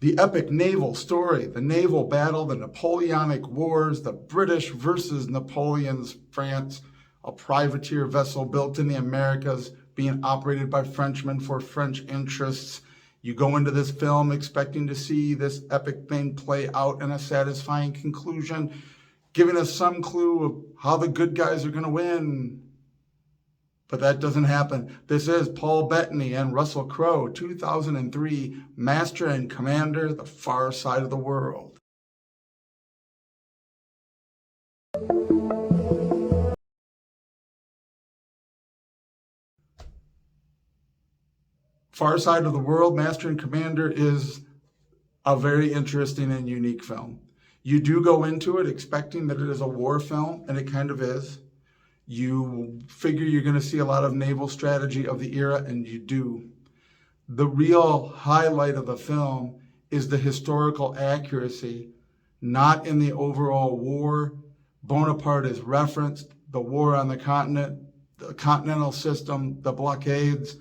The epic naval story, the naval battle, the Napoleonic Wars, the British versus Napoleon's France, a privateer vessel built in the Americas being operated by Frenchmen for French interests. You go into this film expecting to see this epic thing play out in a satisfying conclusion, giving us some clue of how the good guys are going to win. But that doesn't happen. This is Paul Bettany and Russell Crowe, 2003, Master and Commander, The Far Side of the World. Far Side of the World, Master and Commander is a very interesting and unique film. You do go into it expecting that it is a war film, and it kind of is. You figure you're going to see a lot of naval strategy of the era, and you do. The real highlight of the film is the historical accuracy, not in the overall war. Bonaparte is referenced, the war on the continent, the continental system, the blockades.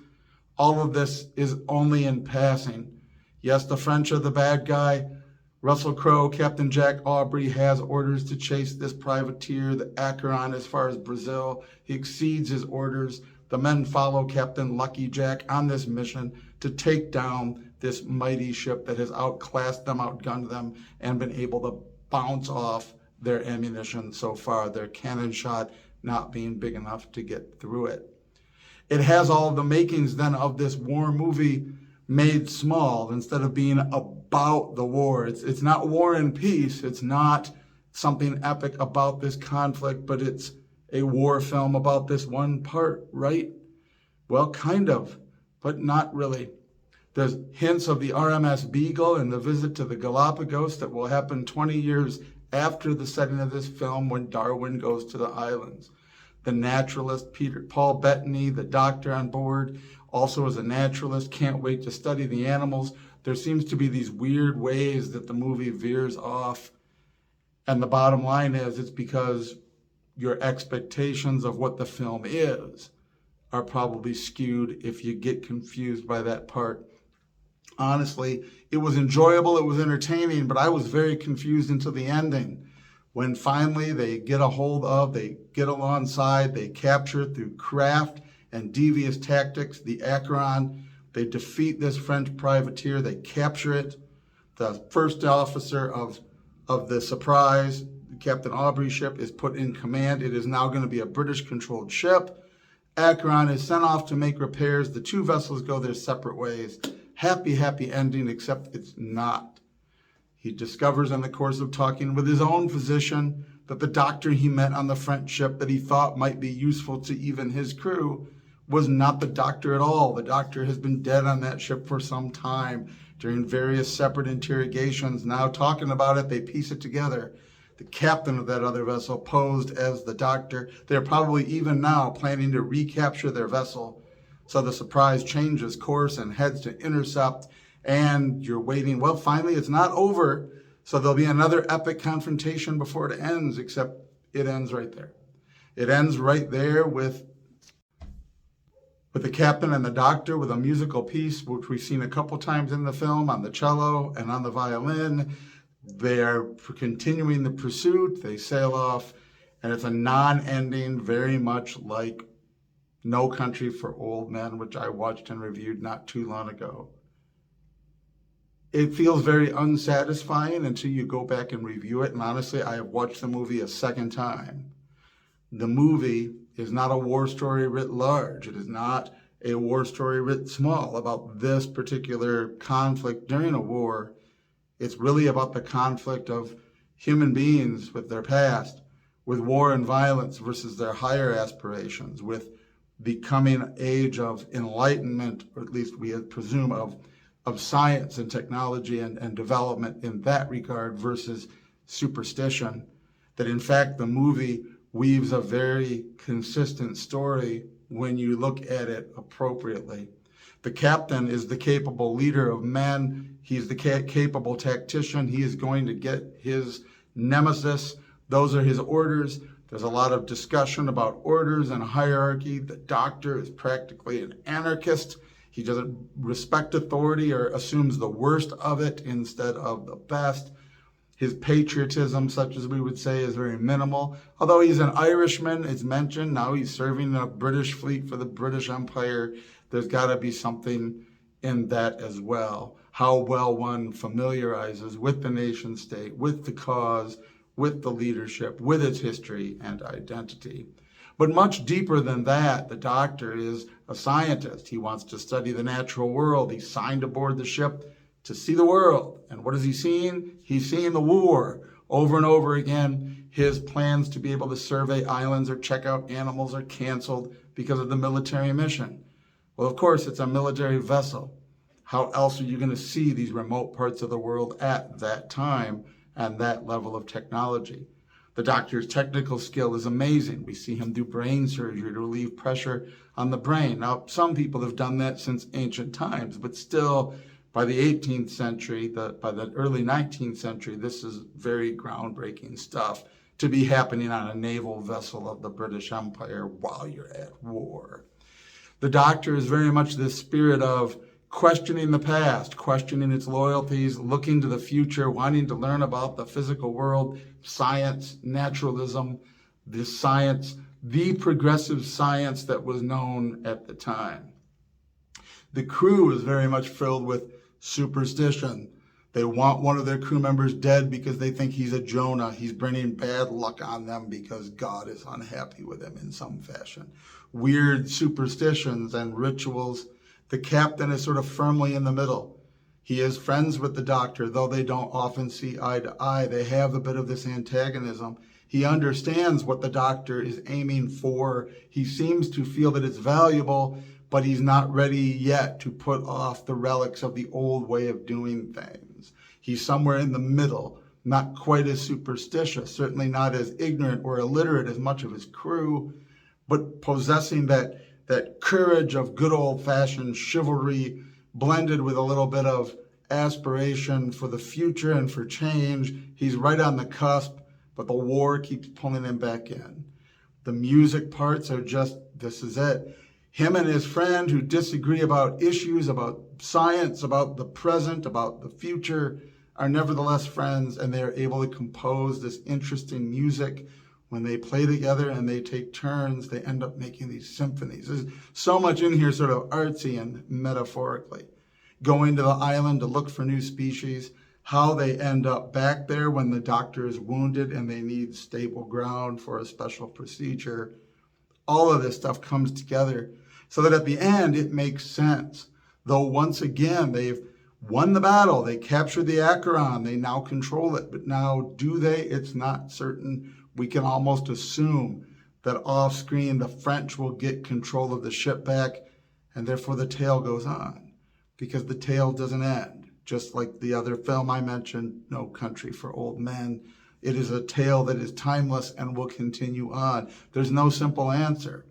All of this is only in passing. Yes, the French are the bad guy. Russell Crowe, Captain Jack Aubrey, has orders to chase this privateer, the Acheron, as far as Brazil. He exceeds his orders. The men follow Captain Lucky Jack on this mission to take down this mighty ship that has outclassed them, outgunned them, and been able to bounce off their ammunition so far, their cannon shot not being big enough to get through it. It has all of the makings then of this war movie made small instead of being about the war. It's not War and Peace. It's not something epic about this conflict, but it's a war film about this one part, right? Well, kind of, but not really. There's hints of the RMS Beagle and the visit to the Galapagos that will happen 20 years after the setting of this film when Darwin goes to the islands. The naturalist, Paul Bettany, the doctor on board, also as a naturalist, can't wait to study the animals. There seems to be these weird ways that the movie veers off. And the bottom line is it's because your expectations of what the film is are probably skewed if you get confused by that part. Honestly, it was enjoyable, it was entertaining, but I was very confused until the ending. When finally they get they get alongside, they capture it through craft and devious tactics, the Acheron. They defeat this French privateer, they capture it. The first officer of the Surprise, Captain Aubrey's ship, is put in command. It is now going to be a British-controlled ship. Acheron is sent off to make repairs. The two vessels go their separate ways. Happy, happy ending, except it's not. He discovers in the course of talking with his own physician that the doctor he met on the French ship that he thought might be useful to even his crew was not the doctor at all. The doctor has been dead on that ship for some time during various separate interrogations. Now talking about it, they piece it together. The captain of that other vessel posed as the doctor. They're probably even now planning to recapture their vessel. So the Surprise changes course and heads to intercept, and you're waiting. Well, finally, it's not over. So there'll be another epic confrontation before it ends, except it ends right there. It ends right there with the captain and the doctor with a musical piece, which we've seen a couple times in the film on the cello and on the violin. They're continuing the pursuit. They sail off, and it's a non-ending, very much like No Country for Old Men, which I watched and reviewed not too long ago. It feels very unsatisfying until you go back and review it. And honestly, I have watched the movie a second time. The movie is not a war story writ large. It is not a war story writ small about this particular conflict during a war. It's really about the conflict of human beings with their past, with war and violence versus their higher aspirations, with the coming age of enlightenment, or at least we presume of science and technology and development in that regard versus superstition. That in fact the movie weaves a very consistent story when you look at it appropriately. The captain is the capable leader of men. He's the capable tactician. He is going to get his nemesis. Those are his orders. There's a lot of discussion about orders and hierarchy. The doctor is practically an anarchist He doesn't respect authority or assumes the worst of it instead of the best. His patriotism, such as we would say, is very minimal. Although he's an Irishman, it's mentioned. Now he's serving in a British fleet for the British Empire. There's got to be something in that as well. How well one familiarizes with the nation state, with the cause, with the leadership, with its history and identity. But much deeper than that, the Doctor is a scientist. He wants to study the natural world. He's signed aboard the ship to see the world. And what is he seeing? He's seeing the war. Over and over again, his plans to be able to survey islands or check out animals are canceled because of the military mission. Well, of course, it's a military vessel. How else are you going to see these remote parts of the world at that time and that level of technology? The Doctor's technical skill is amazing. We see him do brain surgery to relieve pressure on the brain. Now, some people have done that since ancient times, but still, by the 18th century, by the early 19th century, this is very groundbreaking stuff to be happening on a naval vessel of the British Empire while you're at war. The Doctor is very much this spirit of questioning the past, questioning its loyalties, looking to the future, wanting to learn about the physical world, science, naturalism, the progressive science that was known at the time. The crew is very much filled with superstition. They want one of their crew members dead because they think he's a Jonah. He's bringing bad luck on them because God is unhappy with him in some fashion. Weird superstitions and rituals. The captain is sort of firmly in the middle. He is friends with the Doctor, though they don't often see eye to eye. They have a bit of this antagonism. He understands what the Doctor is aiming for. He seems to feel that it's valuable, but he's not ready yet to put off the relics of the old way of doing things. He's somewhere in the middle, not quite as superstitious, certainly not as ignorant or illiterate as much of his crew, but possessing that courage of good old-fashioned chivalry blended with a little bit of aspiration for the future and for change. He's right on the cusp, but the war keeps pulling him back in. The music parts are just, this is it. Him and his friend who disagree about issues, about science, about the present, about the future, are nevertheless friends, and they're able to compose this interesting music. When they play together and they take turns, they end up making these symphonies. There's so much in here sort of artsy and metaphorically. Going to the island to look for new species, how they end up back there when the Doctor is wounded and they need stable ground for a special procedure. All of this stuff comes together so that at the end it makes sense. Though once again, they've won the battle, they captured the Acheron, they now control it. But now, do they? It's not certain. We can almost assume that off screen the French will get control of the ship back, and therefore the tale goes on, because the tale doesn't end. Just like the other film I mentioned, No Country for Old Men, it is a tale that is timeless and will continue on. There's no simple answer,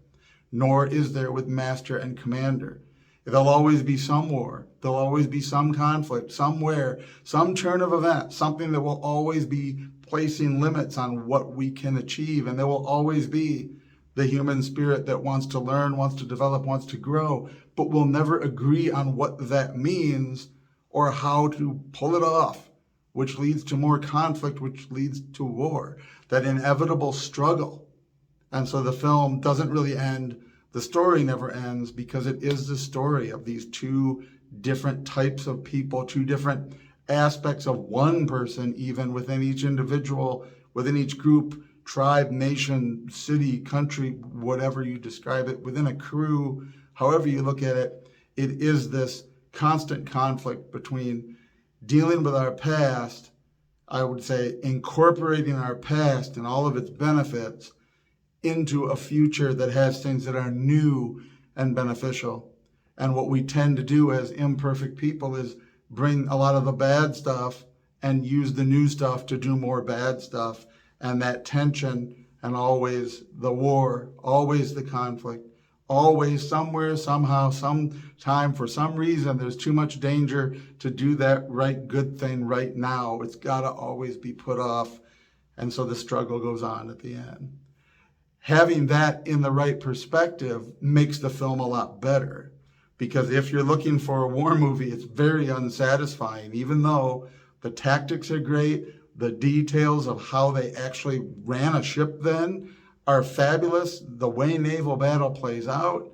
nor is there with Master and Commander. There'll always be some war. There'll always be some conflict somewhere, some turn of events, something that will always be placing limits on what we can achieve. And there will always be the human spirit that wants to learn, wants to develop, wants to grow, but will never agree on what that means or how to pull it off, which leads to more conflict, which leads to war, that inevitable struggle. And so the film doesn't really end. The story never ends because it is the story of these two different types of people, two different aspects of one person, even within each individual, within each group, tribe, nation, city, country, whatever you describe it, within a crew, however you look at it, it is this constant conflict between dealing with our past, I would say incorporating our past and all of its benefits into a future that has things that are new and beneficial. And what we tend to do as imperfect people is bring a lot of the bad stuff and use the new stuff to do more bad stuff. And that tension, and always the war, always the conflict, always somewhere, somehow, sometime, for some reason, there's too much danger to do that right good thing right now. It's got to always be put off. And so the struggle goes on at the end. Having that in the right perspective makes the film a lot better. Because if you're looking for a war movie, it's very unsatisfying, even though the tactics are great, the details of how they actually ran a ship then are fabulous, the way naval battle plays out,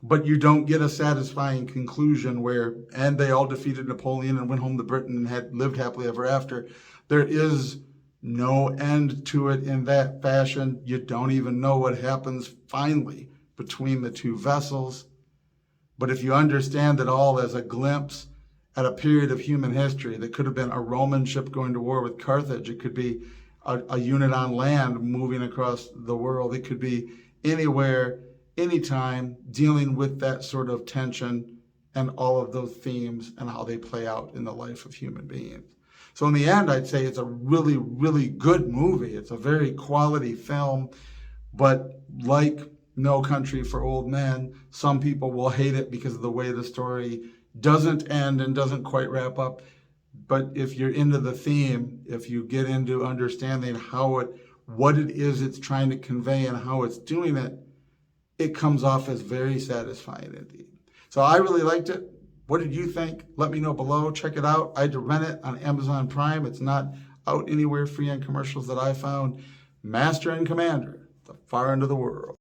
but you don't get a satisfying conclusion where, and they all defeated Napoleon and went home to Britain and had lived happily ever after. There is no end to it in that fashion. You don't even know what happens finally between the two vessels. But if you understand it all as a glimpse at a period of human history that could have been a Roman ship going to war with Carthage, it could be a unit on land moving across the world, it could be anywhere, anytime, dealing with that sort of tension and all of those themes and how they play out in the life of human beings. So in the end, I'd say it's a really, really good movie. It's a very quality film, but like No Country for Old Men, some people will hate it because of the way the story doesn't end and doesn't quite wrap up. But if you're into the theme, if you get into understanding what it is it's trying to convey and how it's doing it, it comes off as very satisfying indeed. So I really liked it. What did you think? Let me know below. Check it out. I had to rent it on Amazon Prime. It's not out anywhere free on commercials that I found. Master and Commander, The Far End of the World.